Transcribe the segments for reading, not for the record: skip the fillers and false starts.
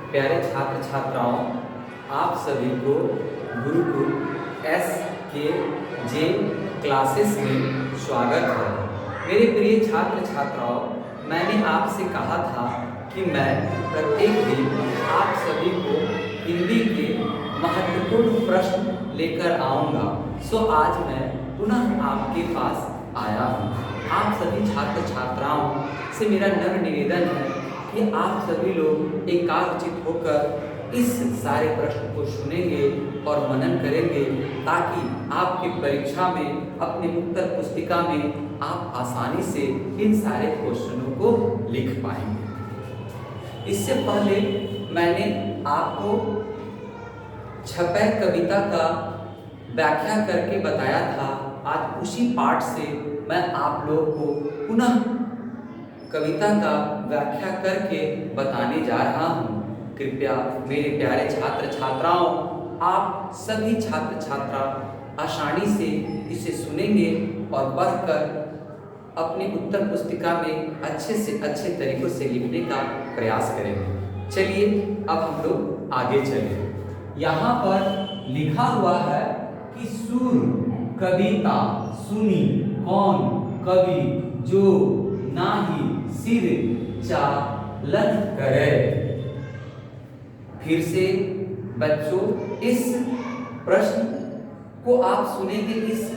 प्यारे छात्र छात्राओं, आप सभी को गुरुकुल एस के जे क्लासेस में स्वागत है। मेरे प्रिय छात्र छात्राओं, मैंने आपसे कहा था कि मैं प्रत्येक दिन आप सभी को हिंदी के महत्वपूर्ण प्रश्न लेकर आऊँगा। सो आज मैं पुनः आपके पास आया हूँ। आप सभी छात्र छात्राओं से मेरा नम्र निवेदन है कि आप सभी लोग एकाग्रचित होकर इस सारे प्रश्न को सुनेंगे और मनन करेंगे, ताकि आपकी परीक्षा में अपनी उत्तर पुस्तिका में आप आसानी से इन सारे क्वेश्चनों को लिख पाएंगे। इससे पहले मैंने आपको छपै कविता का व्याख्या करके बताया था। आज उसी पाठ से मैं आप लोग को पुनः कविता का व्याख्या करके बताने जा रहा हूँ। कृपया मेरे प्यारे छात्र छात्राओं, आप सभी छात्र छात्रा आसानी से इसे सुनेंगे और पढ़कर अपनी उत्तर पुस्तिका में अच्छे से अच्छे तरीकों से लिखने का प्रयास करेंगे। चलिए अब हम लोग आगे चलें। यहाँ पर लिखा हुआ है कि सुर कविता सुनी कौन कवि जो नाही सिर चालन करे। फिर से बच्चों, इस प्रश्न को आप सुनेंगे, इस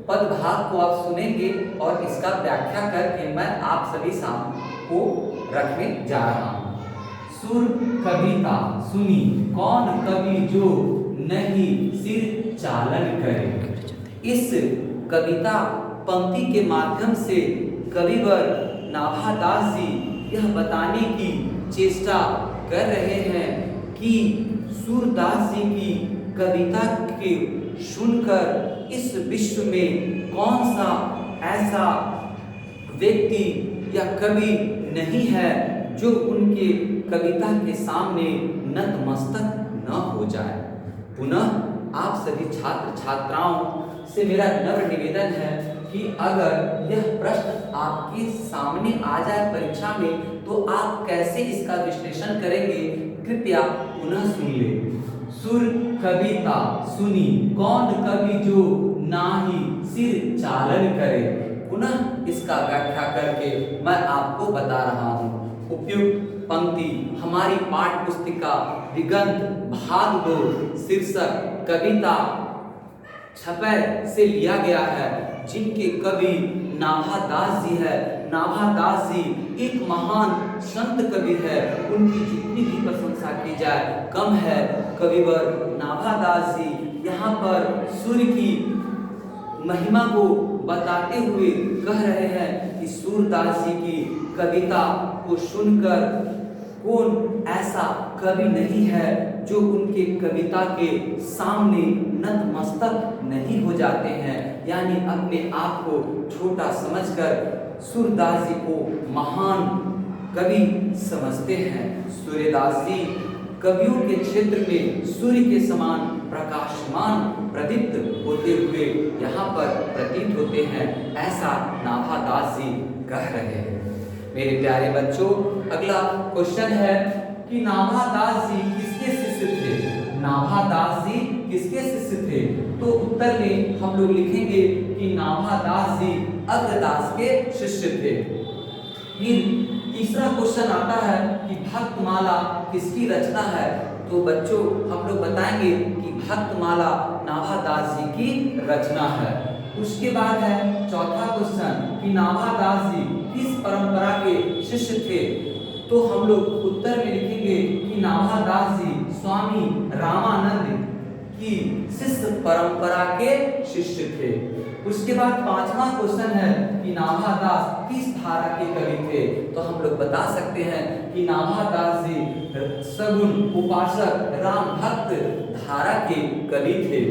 पदभाग को आप सुनेंगे और इसका व्याख्या करके मैं आप सभी सामने को रखने जा रहा हूँ। सुर कविता सुनी कौन कवि जो नहीं सिर चालन करे। इस कविता पंक्ति के माध्यम से कविवर नाभादास जी यह बताने की चेष्टा कर रहे हैं कि सूरदास जी की कविता के सुनकर इस विश्व में कौन सा ऐसा व्यक्ति या कवि नहीं है जो उनके कविता के सामने नतमस्तक न हो जाए। पुनः आप सभी छात्र छात्राओं से मेरा नम्र निवेदन है कि अगर यह प्रश्न आपके सामने आ जाए परीक्षा में, तो आप कैसे इसका विश्लेषण करेंगे, कृपया पुनः सुन ले। सुर कविता सुनी कौन कवि जो नाही सिर चालन करे। पुनः इसका व्याख्या करके मैं आपको बता रहा हूँ। उपयुक्त पंक्ति हमारी पाठ्य पुस्तिका दिगंत भाग 2 शीर्षक कविता छपै से लिया गया है, जिनके कवि नाभादास जी है। नाभादास जी एक महान संत कवि है, उनकी जितनी भी प्रशंसा की जाए कम है। कविवर नाभादास जी यहाँ पर सूर्य की महिमा को बताते हुए कह रहे हैं कि सूरदास जी की कविता को सुनकर कौन ऐसा कवि नहीं है जो उनके कविता के सामने नतमस्तक नहीं हो जाते हैं, यानी अपने आप को छोटा समझकर सूरदास जी को महान कवि समझते हैं। सूर्यदास जी कवियों के क्षेत्र में सूर्य के समान प्रकाशमान प्रदीप्त होते हुए यहाँ पर प्रतीत होते हैं, ऐसा नाभादास जी कह रहे हैं। मेरे प्यारे बच्चों, अगला क्वेश्चन है कि नाभादास जी किसके शिष्य थे। नाभादास जी किसके शिष्य थे? तो उत्तर में हम लोग लिखेंगे कि नाभादास जी अग्रदास के शिष्य थे। फिर तीसरा क्वेश्चन आता है कि भक्तमाला किसकी रचना है। तो बच्चों, हम लोग बताएंगे कि भक्तमाला नाभादास जी की रचना है। उसके बाद है चौथा क्वेश्चन कि नाभादास जी किस परंपरा के शिष्य थे। तो हम लोग उत्तर में लिखेंगे कि नाभादास जी स्वामी रामानंद की शिष्य परंपरा के शिष्य थे। उसके बाद पांचवा क्वेश्चन है कि नाभादास किस धारा के कवि थे। तो हम लोग बता सकते हैं कि नाभादास जी सगुण उपासक राम भक्त धारा के कवि थे।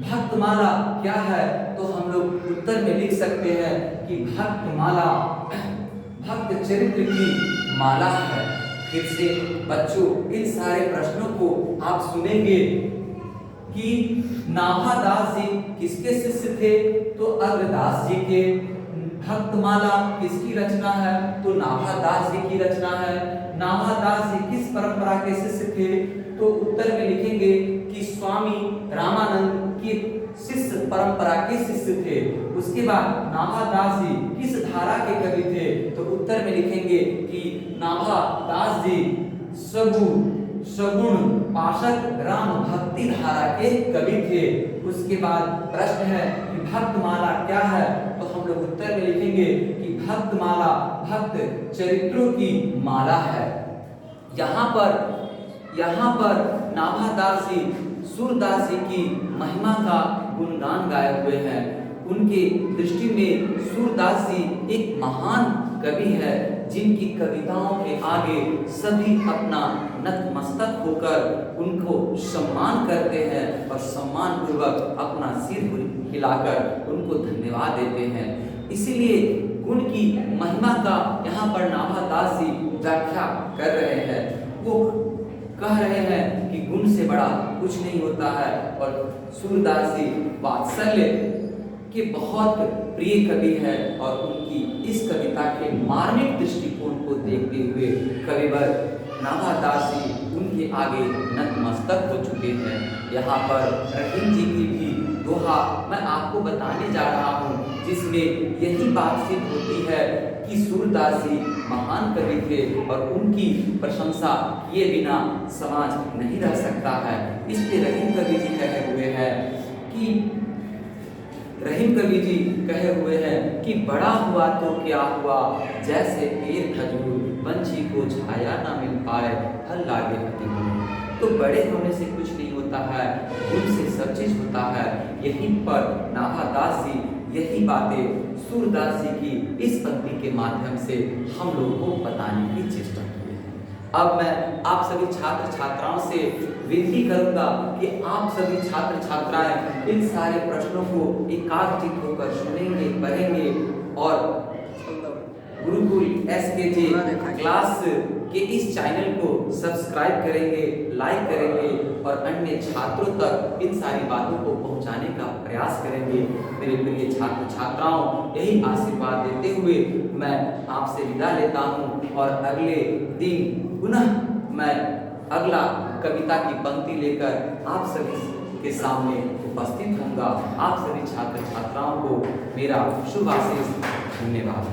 भक्तमाला क्या है? तो हम लोग उत्तर में लिख सकते हैं कि भक्तमाला भक्त चरित्र की माला है। फिर से बच्चों, इन सारे प्रश्नों को आप सुनेंगे कि नाभादास जी किसके शिष्य थे। तो अग्रदास जी के। भक्तमाला किसकी रचना है? तो नाभादास जी की रचना है। नाभादास जी किस परंपरा के शिष्य थे? तो उत्तर में लिखेंगे कि स्वामी रामानंद की शिष्य परंपरा के शिष्य थे। उसके बाद नाभादास जी किस धारा के कवि थे? तो उत्तर में लिखेंगे कि नाभादास जी सगुण पाशक राम भक्ति धारा के कवि थे। उसके बाद प्रश्न है कि भक्तमाला क्या है? तो हम लोग उत्तर में लिखेंगे कि भक्तमाला भक्त चरित्रों की माला है। यहाँ पर नाभादास जी सूरदास जी की महिमा का गुणगान गाए हुए हैं। उनके दृष्टि में सूरदास जी एक महान कवि है, जिनकी कविताओं के आगे सभी अपना नतमस्तक होकर उनको सम्मान करते हैं और सम्मान पूर्वक अपना सिर हिलाकर उनको धन्यवाद देते हैं। इसीलिए गुण की महिमा का यहाँ पर नाभादास जी व्याख्या कर रहे हैं। वो कह रहे हैं कि गुण से बड़ा कुछ नहीं होता है, और सूरदास जी वात्सल्य के बहुत प्रिय कवि है, और उनकी इस कविता के मार्मिक दृष्टिकोण को देखते हुए कविवर नाभादास जी उनके आगे नतमस्तक हो चुके हैं। यहाँ पर रहीम जी की भी दोहा मैं आपको बताने जा रहा हूँ, जिसमें यही बात सिद्ध होती है कि सूरदास जी महान कवि थे और उनकी प्रशंसा किए बिना समाज नहीं रह सकता है। इसलिए रहीम कवि जी कहे हुए हैं कि बड़ा हुआ तो क्या हुआ, जैसे पेड़ खजूर पंछी को छाया ना मिल पाए, फल लागे अति दूर। तो बड़े होने से कुछ नहीं होता है, गुण से सब चीज होता है। यहीं पर नाभादास जी यही बातें सूरदास जी की इस पंक्ति के माध्यम से हम लोगों को बताने की चेष्टा की है। अब मैं आप सभी छात्र छात्राओं से विनती करूंगा कि आप सभी छात्र छात्राएं इन सारे प्रश्नों को एकाग्रचित्त होकर सुनेंगे, पढ़ेंगे और गुरुकुल SKJ क्लास के इस चैनल को सब्सक्राइब करेंगे, लाइक करेंगे और अन्य छात्रों तक इन सारी बातों को पहुंचाने का प्रयास करेंगे। मेरे प्रिय छात्र छात्राओं, यही आशीर्वाद देते हुए मैं आपसे विदा लेता हूं और अगले दिन पुनः मैं अगला कविता की पंक्ति लेकर आप सभी के सामने उपस्थित होऊंगा। आप सभी छात्र छात्राओं को मेरा शुभ आशीष। धन्यवाद।